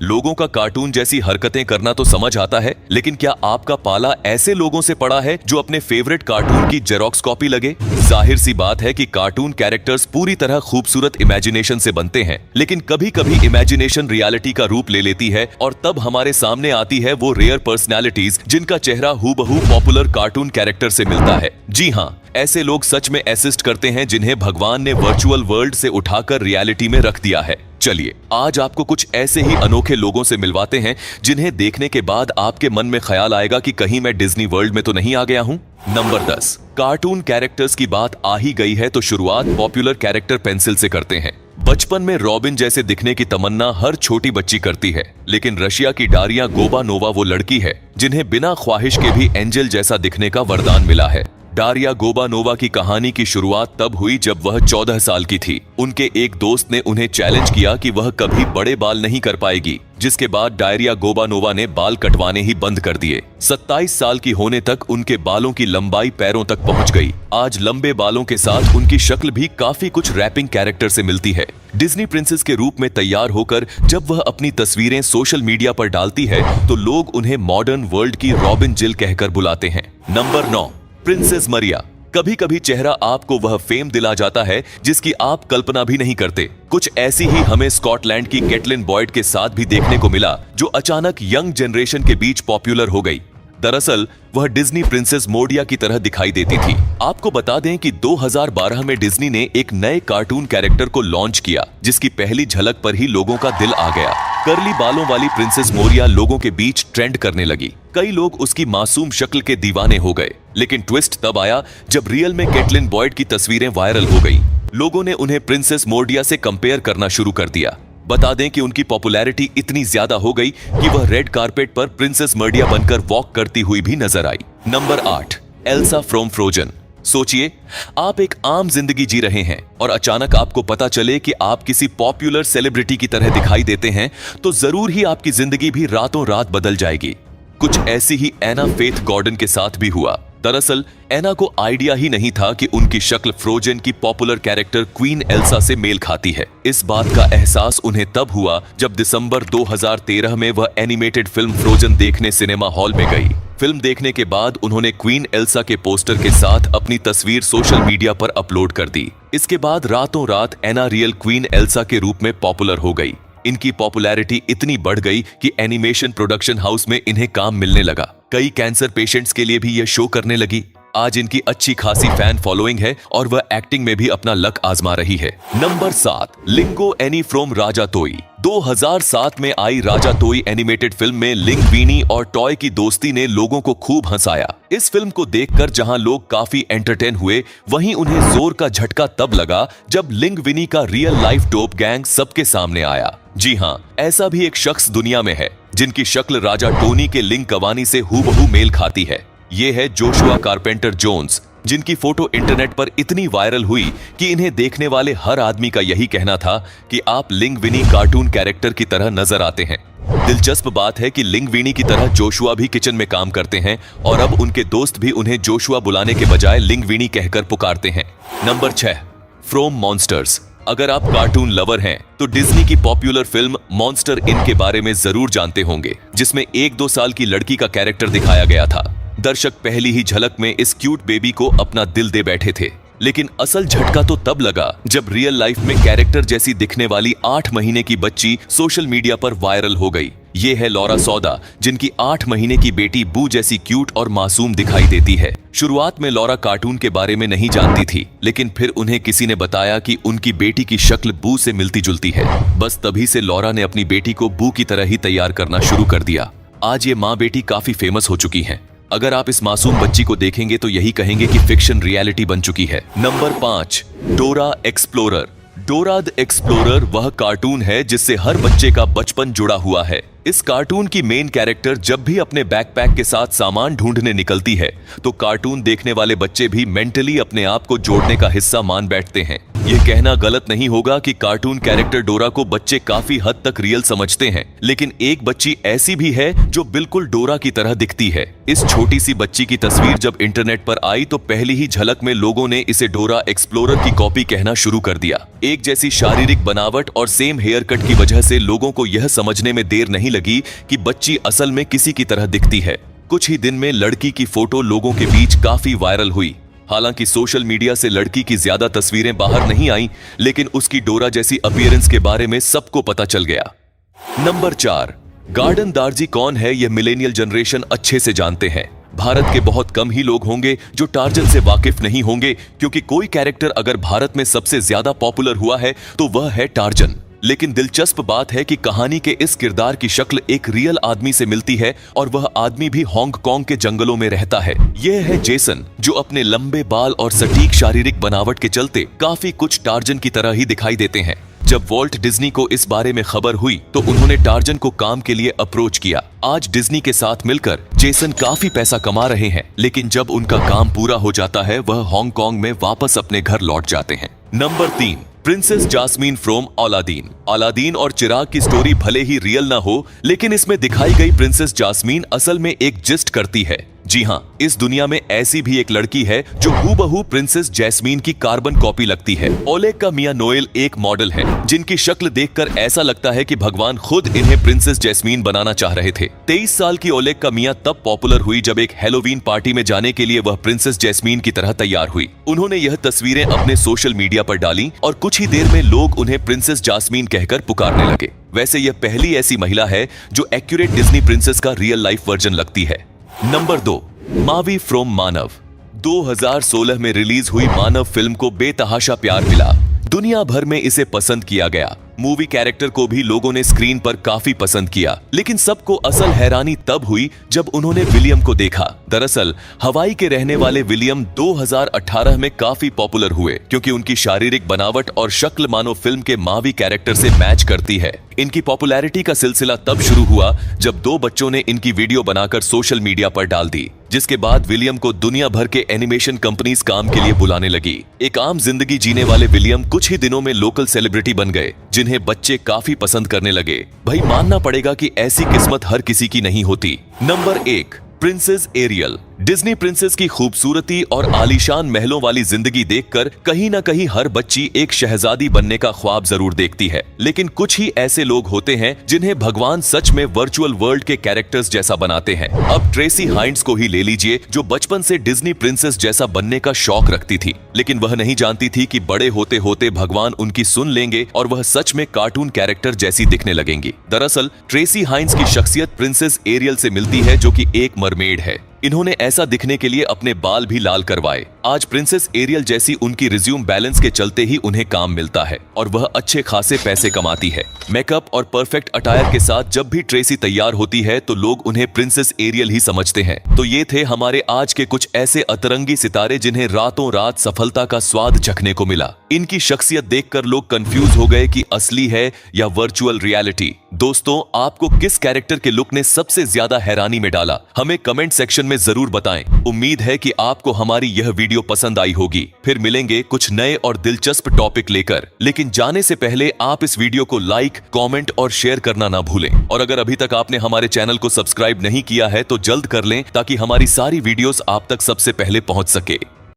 लोगों का कार्टून जैसी हरकतें करना तो समझ आता है, लेकिन क्या आपका पाला ऐसे लोगों से पड़ा है जो अपने फेवरेट कार्टून की जेरोक्स कॉपी लगे? जाहिर सी बात है कि कार्टून कैरेक्टर्स पूरी तरह खूबसूरत इमेजिनेशन से बनते हैं, लेकिन कभी कभी इमेजिनेशन रियलिटी का रूप ले लेती है और तब हमारे सामने आती है वो रेयर पर्सनैलिटीज जिनका चेहरा हूबहू पॉपुलर कार्टून कैरेक्टर से मिलता है। जी हाँ, ऐसे लोग सच में असिस्ट करते हैं जिन्हें भगवान ने वर्चुअल वर्ल्ड से उठाकर रियलिटी में रख दिया है। चलिए आज आपको कुछ ऐसे ही अनोखे लोगों से मिलवाते हैं जिन्हें देखने के बाद आपके मन में ख्याल आएगा कि कहीं मैं डिज्नी वर्ल्ड में तो नहीं आ गया हूं। नंबर 10, कार्टून कैरेक्टर्स की बात आ ही गई है तो शुरुआत पॉपुलर कैरेक्टर पेंसिल से करते हैं। बचपन में रॉबिन जैसे दिखने की तमन्ना हर छोटी बच्ची करती है, लेकिन रशिया की डारिया गोबानोवा वो लड़की है जिन्हें बिना ख्वाहिश के भी एंजल जैसा दिखने का वरदान मिला है। डारिया गोबानोवा की कहानी की शुरुआत तब हुई जब वह 14 साल की थी। उनके एक दोस्त ने उन्हें चैलेंज किया कि वह कभी बड़े बाल नहीं कर पाएगी, जिसके बाद डारिया गोबानोवा ने बाल कटवाने ही बंद कर दिए। 27 साल की होने तक उनके बालों की लंबाई पैरों तक पहुंच गई। आज लंबे बालों के साथ उनकी शक्ल भी काफी कुछ रैपिंग कैरेक्टर से मिलती है। डिज्नी प्रिंसेस के रूप में तैयार होकर जब वह अपनी तस्वीरें सोशल मीडिया पर डालती है तो लोग उन्हें मॉडर्न वर्ल्ड की रॉबिन जिल कहकर बुलाते हैं। नंबर 9, प्रिंसेस मरिया। कभी कभी चेहरा आपको वह फेम दिला जाता है जिसकी आप कल्पना भी नहीं करते। कुछ ऐसी ही हमें स्कॉटलैंड की कैटलिन बॉयड के साथ भी देखने को मिला, जो अचानक यंग जनरेशन के बीच पॉपुलर हो गई। दरअसल वह डिज्नी प्रिंसेस मोडिया की तरह दिखाई देती थी। आपको बता दें कि 2012 में डिज्नी ने एक नए कार्टून कैरेक्टर को लॉन्च किया, जिसकी पहली झलक पर ही लोगों का दिल आ गया। कर्ली बालों वाली प्रिंसेस मोरिया लोगों के बीच ट्रेंड करने लगी। कई लोग उसकी मासूम शक्ल के दीवाने हो गए, लेकिन ट्विस्ट तब आया जब रियल में कैटलिन बॉयड की तस्वीरें वायरल हो गई। लोगों ने उन्हें प्रिंसेस मोडिया से कंपेयर करना शुरू कर दिया। बता दें कि उनकी पॉपुलैरिटी इतनी ज्यादा हो गई कि वह रेड कारपेट पर प्रिंसेस मरिया बनकर वॉक करती हुई भी नजर आई। Number 8, Elsa from Frozen. सोचिए, आप एक आम जिंदगी जी रहे हैं और अचानक आपको पता चले कि आप किसी पॉपुलर सेलिब्रिटी की तरह दिखाई देते हैं, तो जरूर ही आपकी जिंदगी भी रातों रात बदल जाएगी। कुछ ऐसी ही एना फेथ गॉर्डन के साथ भी हुआ। दरअसल एना को आइडिया ही नहीं था कि उनकी शक्ल फ्रोजन की पॉपुलर कैरेक्टर क्वीन एल्सा से मेल खाती है। इस बात का एहसास उन्हें तब हुआ जब दिसंबर 2013 में वह एनिमेटेड फिल्म फ्रोजन देखने सिनेमा हॉल में गई। फिल्म देखने के बाद उन्होंने क्वीन एल्सा के पोस्टर के साथ अपनी तस्वीर सोशल मीडिया पर अपलोड कर दी। इसके बाद रातों रात एना रियल क्वीन एल्सा के रूप में पॉपुलर हो गई। इनकी पॉपुलैरिटी इतनी बढ़ गई कि एनिमेशन प्रोडक्शन हाउस में इन्हें काम मिलने लगा। कई कैंसर पेशेंट्स के लिए भी यह शो करने लगी। आज इनकी अच्छी खासी फैन फॉलोइंग है और वह एक्टिंग में भी अपना लक आजमा रही है। नंबर 7, लिंगो एनी फ्रॉम राजातोई। 2007 में आई राजातोई एनिमेटेड फिल्म में लिंगविनी और टॉय की दोस्ती ने लोगों को खूब हंसाया। इस फिल्म को देखकर जहां लोग काफी एंटरटेन हुए, वहीं उन्हें जोर का झटका तब लगा जब लिंगविनी का रियल लाइफ डोप गैंग सबके सामने आया। जी हां, ऐसा भी एक शख्स दुनिया में है जिनकी शक्ल राजा टोनी के लिंग कवानी से हूबहू मेल खाती है। ये है जोशुआ कारपेंटर जोन्स, जिनकी फोटो इंटरनेट पर इतनी वायरल हुई कि इन्हें देखने वाले हर आदमी का यही कहना था कि आप लिंगविनी कार्टून कैरेक्टर की तरह नजर आते हैं। दिलचस्प बात है कि लिंगविनी की तरह जोशुआ भी किचन में काम करते हैं और अब उनके दोस्त भी उन्हें जोशुआ बुलाने के बजाय लिंगविनी कहकर पुकारते हैं। Number 6, from monsters. अगर आप कार्टून लवर हैं तो डिज्नी की पॉपुलर फिल्म मॉन्स्टर इन के बारे में जरूर जानते होंगे, जिसमें 1-2 साल की लड़की का कैरेक्टर दिखाया गया था। दर्शक पहली ही झलक में इस क्यूट बेबी को अपना दिल दे बैठे थे, लेकिन असल झटका तो तब लगा जब रियल लाइफ में कैरेक्टर जैसी दिखने वाली 8 महीने की बच्ची सोशल मीडिया पर वायरल हो गई। ये है लॉरा सौदा, जिनकी 8 महीने की बेटी बू जैसी क्यूट और मासूम दिखाई देती है। शुरुआत में लॉरा कार्टून के बारे में नहीं जानती थी, लेकिन फिर उन्हें किसी ने बताया कि उनकी बेटी की शक्ल बू से मिलती जुलती है। बस तभी से लॉरा ने अपनी बेटी को बू की तरह ही तैयार करना शुरू कर दिया। आज ये माँ बेटी काफी फेमस हो चुकी हैं। अगर आप इस मासूम बच्ची को देखेंगे तो यही कहेंगे कि फिक्शन रियलिटी बन चुकी है। नंबर 5, डोरा एक्सप्लोरर। डोरा द एक्सप्लोरर वह कार्टून है जिससे हर बच्चे का बचपन जुड़ा हुआ है। इस कार्टून की मेन कैरेक्टर जब भी अपने बैकपैक के साथ सामान ढूंढने निकलती है तो कार्टून देखने वाले बच्चे भी मेंटली अपने आप को जोड़ने का हिस्सा मान बैठते हैं। ये कहना गलत नहीं होगा कि कार्टून कैरेक्टर डोरा को बच्चे काफी हद तक रियल समझते हैं, लेकिन एक बच्ची ऐसी भी है जो बिल्कुल डोरा की तरह दिखती है। इस छोटी सी बच्ची की तस्वीर जब इंटरनेट पर आई तो पहली ही झलक में लोगों ने इसे डोरा एक्सप्लोरर की कॉपी कहना शुरू कर दिया। एक जैसी शारीरिक बनावट और सेम हेयर कट की वजह से लोगों को यह समझने में देर नहीं लगी कि बच्ची असल में किसी की तरह दिखती है। कुछ ही दिन में लड़की की फोटो लोगों के बीच काफी वायरल हुई। हालांकि सोशल मीडिया से लड़की की ज्यादा तस्वीरें बाहर नहीं आईं, लेकिन उसकी डोरा जैसी अपीयरेंस के बारे में सबको पता चल गया। नंबर 4, गार्डन दार्जी कौन है यह मिलेनियल जनरेशन अच्छे से जानते हैं। भारत के बहुत कम ही लोग होंगे जो टार्जन से वाकिफ नहीं होंगे, क्योंकि कोई कैरेक्टर अगर भारत में सबसे ज्यादा पॉपुलर हुआ है तो वह है टार्जन। लेकिन दिलचस्प बात है कि कहानी के इस किरदार की शक्ल एक रियल आदमी से मिलती है और वह आदमी भी हांगकांग के जंगलों में रहता है। यह है जेसन, जो अपने लंबे बाल और सटीक शारीरिक बनावट के चलते काफी कुछ टार्जन की तरह ही दिखाई देते हैं। जब वॉल्ट डिज्नी को इस बारे में खबर हुई तो उन्होंने टार्जन को काम के लिए अप्रोच किया। आज डिज्नी के साथ मिलकर जेसन काफी पैसा कमा रहे हैं, लेकिन जब उनका काम पूरा हो जाता है वह हांगकांग में वापस अपने घर लौट जाते हैं। Number 3, princess Jasmine from Aladdin. Aladdin और चिराग की स्टोरी भले ही रियल ना हो, लेकिन इसमें दिखाई गई प्रिंसेस जास्मीन असल में एक जिस्ट करती है। जी हाँ, इस दुनिया में ऐसी भी एक लड़की है जो हूबहू प्रिंसेस जैस्मीन की कार्बन कॉपी लगती है। ओलेग का मियां नोएल एक मॉडल है जिनकी शक्ल देखकर ऐसा लगता है कि भगवान खुद इन्हें प्रिंसेस जैस्मीन बनाना चाह रहे थे। 23 साल की ओलेग का मियां तब पॉपुलर हुई जब एक हैलोवीन पार्टी में जाने के लिए वह प्रिंसेस जैस्मीन की तरह तैयार हुई। उन्होंने यह तस्वीरें अपने सोशल मीडिया पर डाली और कुछ ही देर में लोग उन्हें प्रिंसेस जास्मीन कहकर पुकारने लगे। वैसे यह पहली ऐसी महिला है जो एक्यूरेट डिज्नी प्रिंसेस का रियल लाइफ वर्जन लगती है। नंबर 2, मावी फ्रॉम मानव। 2016 में रिलीज हुई मानव फिल्म को बेतहाशा प्यार मिला। दुनिया भर में इसे पसंद किया गया। मूवी कैरेक्टर को भी लोगों ने स्क्रीन पर काफी पसंद किया, लेकिन सबको असल हैरानी तब हुई जब उन्होंने विलियम को देखा। दरअसल हवाई के रहने वाले विलियम 2018 में काफी पॉपुलर हुए क्योंकि उनकी शारीरिक बनावट और शक्ल मानो फिल्म के मावी कैरेक्टर से मैच करती है। इनकी पॉपुलैरिटी का सिलसिला तब शुरू हुआ जब 2 बच्चों ने इनकी वीडियो बनाकर सोशल मीडिया पर डाल दी, जिसके बाद विलियम को दुनिया भर के एनिमेशन कंपनीज काम के लिए बुलाने लगी। एक आम जिंदगी जीने वाले विलियम कुछ ही दिनों में लोकल सेलिब्रिटी बन गए, जिन्हें बच्चे काफी पसंद करने लगे। भाई मानना पड़ेगा कि ऐसी किस्मत हर किसी की नहीं होती। Number 1, princess Ariel. Disney princess की खूबसूरती और आलीशान महलों वाली जिंदगी देखकर कहीं ना कहीं हर बच्ची एक शहजादी बनने का ख्वाब जरूर देखती है, लेकिन कुछ ही ऐसे लोग होते हैं जिन्हें भगवान सच में वर्चुअल वर्ल्ड के कैरेक्टर्स जैसा बनाते हैं। अब ट्रेसी हाइंड्स को ही ले लीजिए, जो बचपन से डिज्नी प्रिंसेस जैसा बनने का शौक रखती थी, लेकिन वह नहीं जानती थी कि बड़े होते होते भगवान उनकी सुन लेंगे और वह सच में कार्टून कैरेक्टर जैसी दिखने लगेंगी। दरअसल ट्रेसी हाइंड्स की शख्सियत प्रिंसेस एरियल से मिलती है, जो कि एक मरमेड है। इन्होंने ऐसा दिखने के लिए अपने बाल भी लाल करवाए। आज प्रिंसेस एरियल जैसी उनकी रिज्यूम बैलेंस के चलते ही उन्हें काम मिलता है और वह अच्छे खासे पैसे कमाती है। मेकअप और परफेक्ट अटायर के साथ जब भी ट्रेसी तैयार होती है तो लोग उन्हें प्रिंसेस एरियल ही समझते हैं। तो ये थे हमारे आज के कुछ ऐसे अतरंगी सितारे जिन्हें रातों रात सफलता का स्वाद चखने को मिला। इनकी शख्सियत देखकर लोग कंफ्यूज हो गए कि असली है या वर्चुअल रियलिटी। दोस्तों, आपको किस कैरेक्टर के लुक ने सबसे ज्यादा हैरानी में डाला? हमें कमेंट सेक्शन में जरूर बताएं। उम्मीद है कि आपको हमारी यह वीडियो पसंद आई होगी। फिर मिलेंगे कुछ नए और दिलचस्प टॉपिक लेकर, लेकिन जाने से पहले आप इस वीडियो को लाइक, कमेंट और शेयर करना ना भूलें। और अगर अभी तक आपने हमारे चैनल को सब्सक्राइब नहीं किया है तो जल्द कर लें, ताकि हमारी सारी वीडियोस आप तक सबसे पहले पहुंच सके।